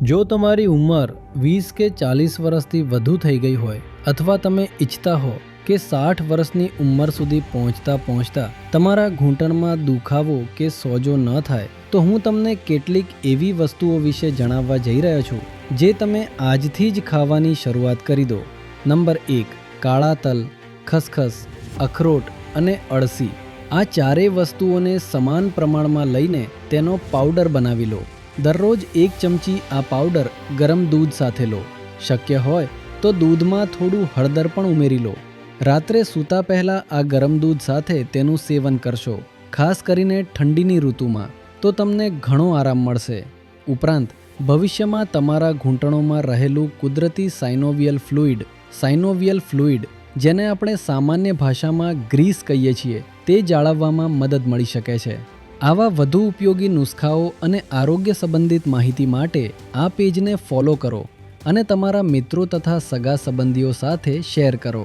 જો તમારી ઉંમર 20 કે 40 વર્ષથી વધુ થઈ ગઈ હોય અથવા તમે ઈચ્છતા હો કે 60 વર્ષની ઉંમર સુધી પહોંચતા તમારા ઘૂંટણમાં દુખાવો કે સોજો ન થાય, તો હું તમને કેટલીક એવી વસ્તુઓ વિશે જણાવવા જઈ રહ્યો છું જે તમે આજથી જ ખાવાની શરૂઆત કરી દો. નંબર 1, કાળા તલ, ખસખસ, અખરોટ અને અળસી. આ ચારેય વસ્તુઓને સમાન પ્રમાણમાં લઈને તેનો પાવડર બનાવી લો. દરરોજ 1 ચમચી આ પાવડર ગરમ દૂધ સાથે લો. શક્ય હોય તો દૂધમાં થોડું હળદર પણ ઉમેરી લો. રાત્રે સૂતા પહેલાં આ ગરમ દૂધ સાથે તેનું સેવન કરશો, ખાસ કરીને ઠંડીની ઋતુમાં, તો તમને ઘણો આરામ મળશે. ઉપરાંત ભવિષ્યમાં તમારા ઘૂંટણોમાં રહેલું કુદરતી સાઇનોવિયલ ફ્લુઇડ, જેને આપણે સામાન્ય ભાષામાં ગ્રીસ કહીએ છીએ, તે જાળવવામાં મદદ મળી શકે છે. આવા વધુ ઉપયોગી નુસ્ખાઓ અને આરોગ્ય સંબંધિત માહિતી માટે આ પેજને ફોલો કરો અને તમારા મિત્રો તથા સગા સંબંધીઓ સાથે શેર કરો.